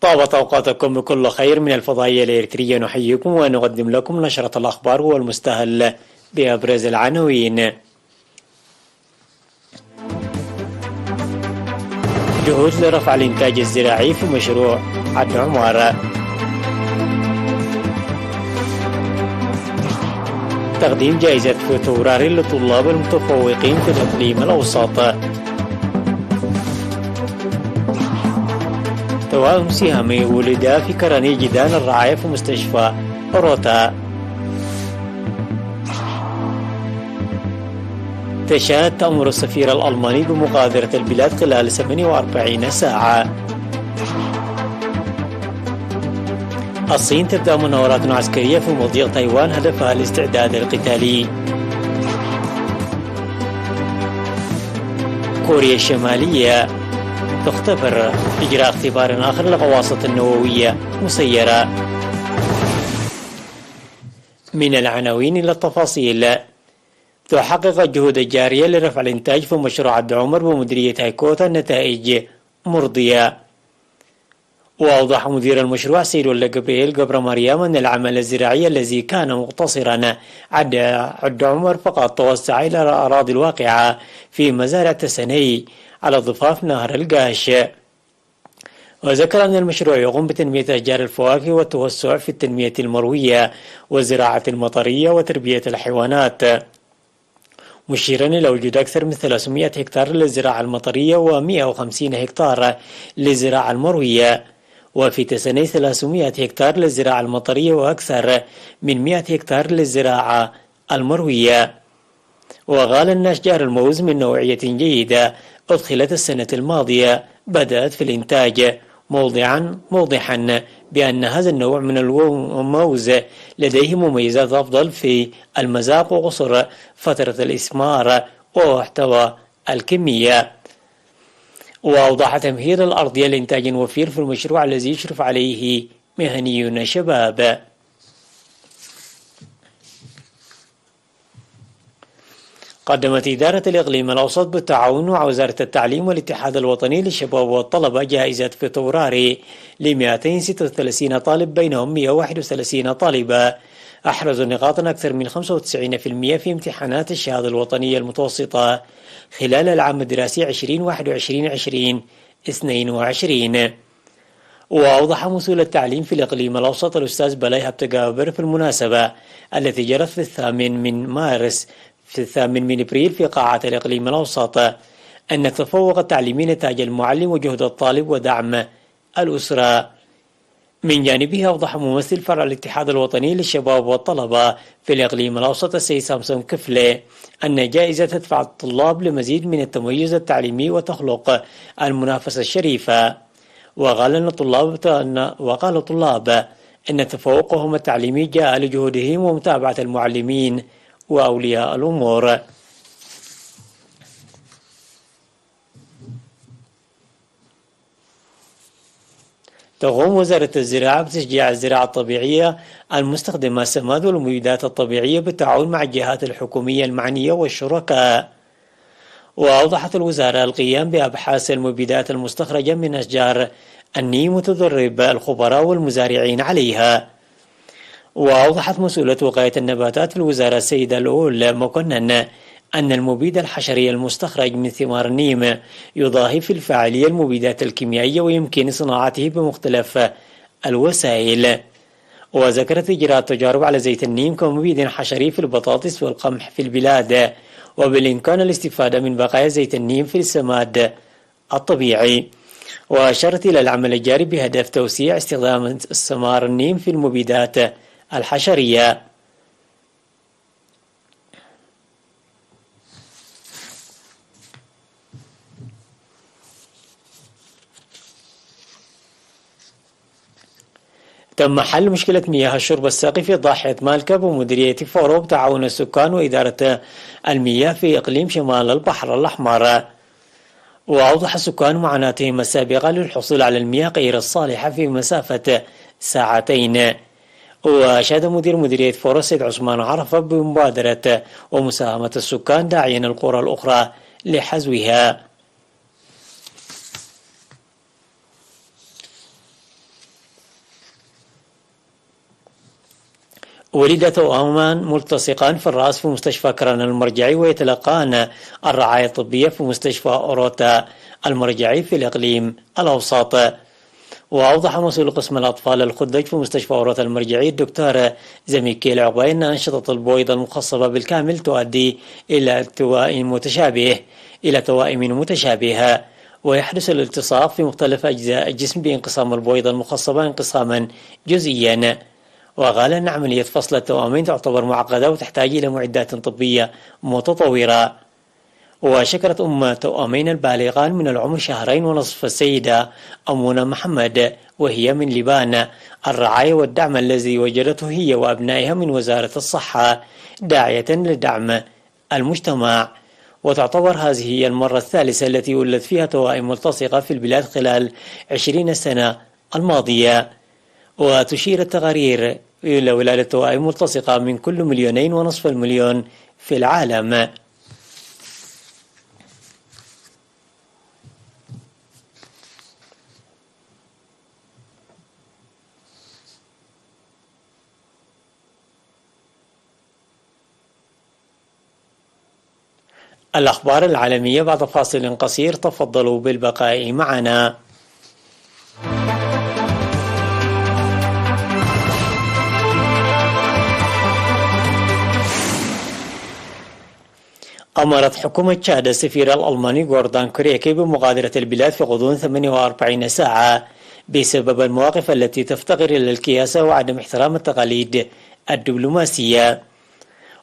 طابت أوقاتكم بكل خير من الفضائية الإريترية. نحييكم ونقدم لكم نشرة الأخبار والمستهل بأبرز العناوين. جهود لرفع الإنتاج الزراعي في مشروع عد عمر. تقديم جائزة فبراير للطلاب المتفوقين في الإقليم الأوسط. توائم سهامي ولدا في كرني جدان الرعاية في مستشفى روتا. تشاهد تأمر السفير الألماني بمغادرة البلاد خلال 48 ساعة. الصين تبدأ مناورات عسكرية في مضيق تايوان هدفها الاستعداد القتالي. كوريا الشمالية تختبر إجراء اختبار آخر للغواصة النووية مسيرة. من العناوين إلى التفاصيل. تحقق الجهود الجارية لرفع الإنتاج في مشروع عبد عمر بمديرية هيكوتا نتائج مرضية. وأوضح مدير المشروع سيد ولا جبريل قبر مريم أن العمل الزراعي الذي كان مقتصرا عد عمر فقط توسع إلى الأراضي الواقعة في مزارع تسني على ضفاف نهر القاش. وذكر أن المشروع يقوم بتنمية أشجار الفواكه والتوسع في التنمية المروية والزراعة المطرية وتربية الحيوانات، مشيرا إلى وجود أكثر من 300 هكتار للزراعة المطرية و150 هكتار للزراعة المروية، وفي تسني 300 هكتار للزراعة المطرية وأكثر من 100 هكتار للزراعة المروية. وقال أن أشجار الموز من نوعية جيدة أدخلت السنة الماضية بدأت في الإنتاج، موضحا بأن هذا النوع من الموز لديه مميزات أفضل في المذاق وقصر فترة الإثمار واحتوى الكمية. وأوضح تمهيد الأرضية لإنتاج وفير في المشروع الذي يشرف عليه مهنيون شباب. قدمت إدارة الإقليم الأوسط بالتعاون مع وزارة التعليم والاتحاد الوطني للشباب والطلبة جائزة فبراير ل 236 طالب، بينهم 131 طالبة أحرزوا نقاطا أكثر من 95% في امتحانات الشهادة الوطنية المتوسطة خلال العام الدراسي 2021-2022. وأوضح مسؤول التعليم في الإقليم الأوسط الأستاذ بلاي هبتقابر في المناسبة التي جرت في 8 من إبريل في قاعة الإقليم الأوسط أن التفوق التعليمي نتاج المعلم وجهد الطالب ودعم الأسرة. من جانبه أوضح ممثل فرع الاتحاد الوطني للشباب والطلبة في الإقليم الأوسط السيد سامسون كفلة أن جائزة تدفع الطلاب لمزيد من التميز التعليمي وتخلق المنافسة الشريفة. وقال الطلاب أن تفوقهم التعليمي جاء لجهودهم ومتابعة المعلمين وأولياء الأمور. تقوم وزارة الزراعة بتشجيع الزراعة الطبيعية المستخدمة السماد والمبيدات الطبيعية بالتعاون مع الجهات الحكومية المعنية والشركاء. وأوضحت الوزارة القيام بأبحاث المبيدات المستخرجة من أشجار النيم وتدرب الخبراء والمزارعين عليها. وأوضحت مسؤولة وقاية النباتات في الوزارة السيدة الأول مكنن أن المبيد الحشري المستخرج من ثمار النيم يضاهي في الفاعلية المبيدات الكيميائية ويمكن صناعته بمختلف الوسائل. وذكرت إجراء تجارب على زيت النيم كمبيد حشري في البطاطس والقمح في البلاد، وبالإمكان الاستفادة من بقايا زيت النيم في السماد الطبيعي. وأشارت إلى العمل الجاري بهدف توسيع استخدام ثمار النيم في المبيدات الحشرية. تم حل مشكلة مياه الشرب الساقي في ضاحية مالكا بمديرية فورو بتعاون السكان وإدارة المياه في إقليم شمال البحر الأحمر. وأوضح السكان معاناتهم السابقة للحصول على المياه غير الصالحة في مسافة ساعتين. وأشاد مدير مديرية فورو السيد عثمان عرفة بمبادرة ومساهمة السكان داعيا القرى الأخرى لحزوها. ولد توأمان ملتصقان في الرأس في مستشفى كران المرجعي، ويتلقان الرعاية الطبية في مستشفى أوروتا المرجعي في الإقليم الأوسط. وأوضح مسؤول قسم الأطفال الخدج في مستشفى أوروتا المرجعي الدكتور زميكيل عقبة أن أنشطة البويضة المخصبة بالكامل تؤدي إلى توائم متشابهة، ويحدث الالتصاق في مختلف أجزاء الجسم بانقسام البويضة المخصبة انقساما جزئيا. وقال أن عملية فصل التوأمين تعتبر معقدة وتحتاج إلى معدات طبية متطورة. وشكرت أم توأمين البالغان من العمر 2.5 السيدة أمونة محمد وهي من لبنان الرعاية والدعم الذي وجدته هي وأبنائها من وزارة الصحة، داعية لدعم المجتمع. وتعتبر هذه هي المرة الثالثة التي ولدت فيها توائم ملتصقة في البلاد خلال 20 سنة الماضية. وتشير التقارير إلى ولادة توائم ملتصقة من كل 2.5 مليون في العالم. الأخبار العالمية بعد فاصل قصير، تفضلوا بالبقاء معنا. أمرت حكومة تشاد السفير الألماني غوردان كوريكي بمغادرة البلاد في غضون 48 ساعة بسبب المواقف التي تفتقر إلى الكياسة وعدم احترام التقاليد الدبلوماسية.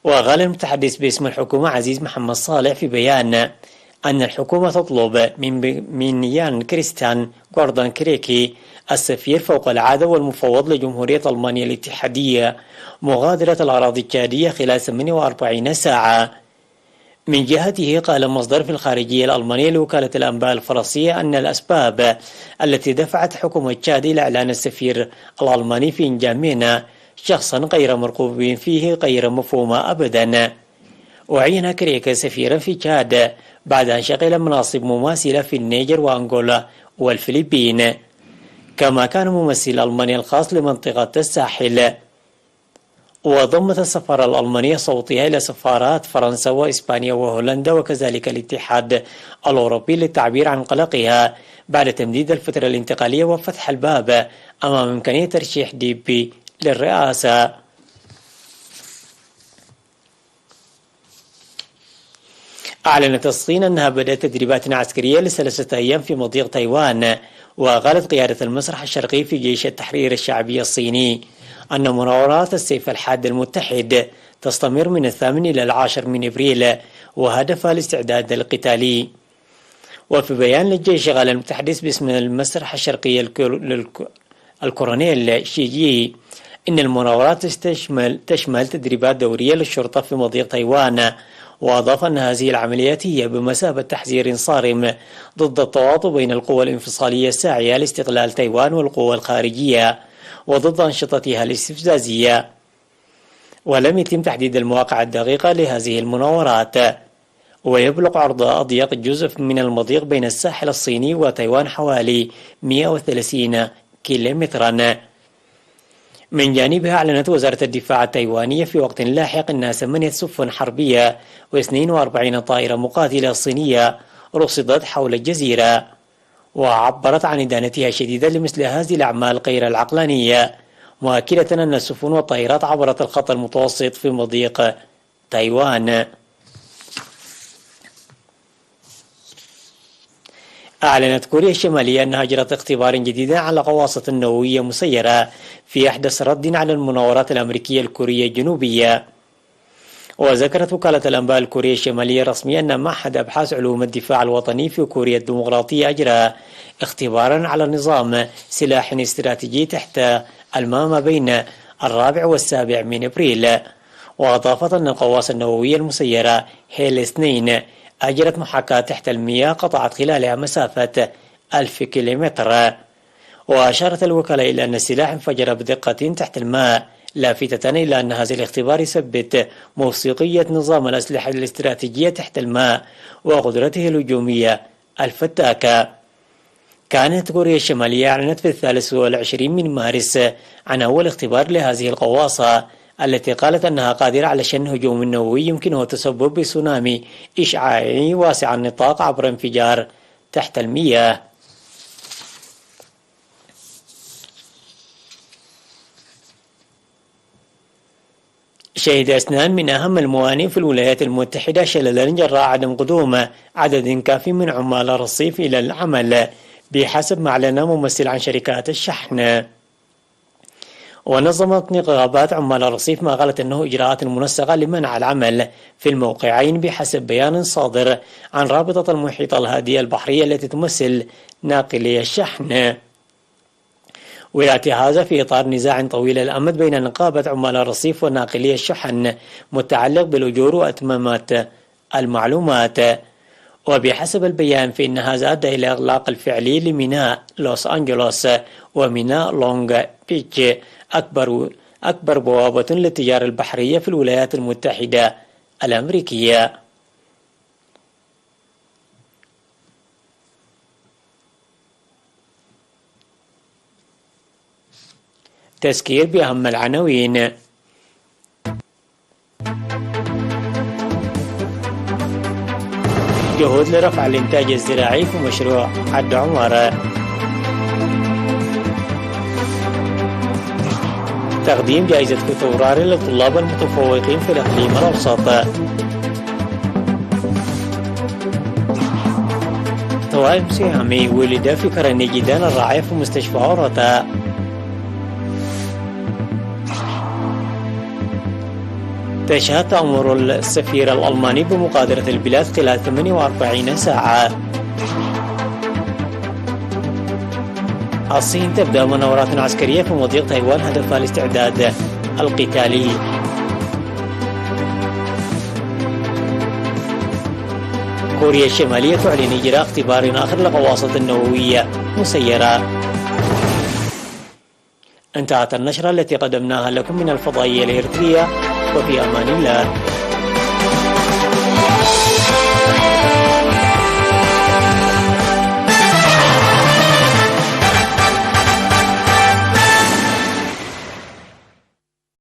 وقال المتحدث باسم الحكومة عزيز محمد صالح في بيان أن الحكومة تطلب من يان كريستيان غوردان كريكي السفير فوق العادة والمفوض لجمهورية ألمانيا الاتحادية مغادرة الأراضي التشادية خلال 48 ساعة. من جهته قال مصدر في الخارجية الألمانية لوكالة الأنباء الفرنسية أن الأسباب التي دفعت حكومة تشاد إلى إعلان السفير الألماني في إنجامينا شخصا غير مرغوب فيه غير مفهومة أبدا. وعين كريكا سفيرا في تشاد بعد أن شغل مناصب مماثلة في النيجر وأنغولا والفلبين، كما كان ممثل ألمانيا الخاص لمنطقة الساحل. وضمت السفارة الألمانية صوتها إلى سفارات فرنسا وإسبانيا وهولندا وكذلك الاتحاد الأوروبي للتعبير عن قلقها بعد تمديد الفترة الانتقالية وفتح الباب أمام إمكانية ترشيح DP للرئاسة. أعلنت الصين أنها بدأت تدريبات عسكرية ل3 أيام في مضيق تايوان. وقالت قيادة المسرح الشرقي في جيش التحرير الشعبي الصيني أن مناورات السيف الحاد المتحد تستمر من 8 إلى 10 من إبريل وهدفها الاستعداد القتالي. وفي بيان للجيش قال المتحدث باسم المسرح الشرقي الكورونيل شيجي إن المناورات تشمل تدريبات دورية للشرطة في مضيق تايوان. وأضاف أن هذه العمليات هي بمثابة تحذير صارم ضد التواطؤ بين القوى الانفصالية الساعية لاستقلال تايوان والقوى الخارجية وضد أنشطتها الاستفزازية. ولم يتم تحديد المواقع الدقيقة لهذه المناورات. ويبلغ عرض أضيق جزء من المضيق بين الساحل الصيني وتايوان حوالي 130 كيلومترا. من جانبها أعلنت وزارة الدفاع التايوانية في وقت لاحق أنها 8 سفن حربية و42 طائرة مقاتلة صينية رصدت حول الجزيرة. وعبرت عن إدانتها الشديدة لمثل هذه الأعمال غير العقلانية، مؤكدة أن السفن والطائرات عبرت الخط المتوسط في مضيق تايوان. أعلنت كوريا الشمالية أنها أجرت اختبار جديد على قواصة نووية مسيرة في أحدث رد على المناورات الأمريكية الكورية الجنوبية. وذكرت وكالة الأنباء الكورية الشمالية رسميا أن معهد أبحاث علوم الدفاع الوطني في كوريا الديمقراطية أجرى اختبارا على نظام سلاح استراتيجي تحت الماء ما بين 4 و7 من إبريل. وأضافت أن القواصل النووية المسيرة هيل 2 أجرت محاكاة تحت المياه قطعت خلالها مسافة 1000 كيلومتر. وأشارت الوكالة إلى أن السلاح انفجر بدقة تحت الماء، لافتة إلى أن هذا الاختبار يثبت موثوقية نظام الأسلحة الاستراتيجية تحت الماء وقدرته الهجومية الفتاكة. كانت كوريا الشمالية أعلنت في 23 من مارس عن أول اختبار لهذه القواصة التي قالت أنها قادرة على شن هجوم نووي يمكنه تسبب بسونامي إشعاعي واسع النطاق عبر انفجار تحت المياه. شهد أسنان من أهم الموانئ في الولايات المتحدة شللا جراء عدم قدوم عدد كاف من عمال الرصيف إلى العمل بحسب ما أعلن ممثل عن شركات الشحن. ونظمت نقابات عمال الرصيف ما قالت أنه إجراءات منسقة لمنع العمل في الموقعين بحسب بيان صادر عن رابطة المحيط الهادي البحري التي تمثل ناقلي الشحن. ويأتي هذا في إطار نزاع طويل الأمد بين نقابة عمال الرصيف وناقلي الشحن متعلق بالأجور وأتمامات المعلومات. وبحسب البيان فإن هذا أدى إلى إغلاق الفعلي لميناء لوس أنجلوس وميناء لونغ بيتش أكبر بوابة للتجارة البحرية في الولايات المتحدة الأمريكية. تذكير بأهم العناوين. جهود لرفع الإنتاج الزراعي في مشروع عد عمر. تقديم جائزة فوتوراري للطلاب المتفوقين في الإقليم الأوسط. توائم سيامي ولد في كرنيجيدان الراعية في مستشفى أوروتا. تشهد تأمر السفير الألماني بمغادرة البلاد خلال 48 ساعة. الصين تبدأ مناورات عسكرية في مضيق تايوان هدفها الاستعداد القتالي. كوريا الشمالية تعلن إجراء اختبار آخر لغواصة نووية مسيرة. انتهت النشرة التي قدمناها لكم من الفضائية الإريترية، وفي أمان الله.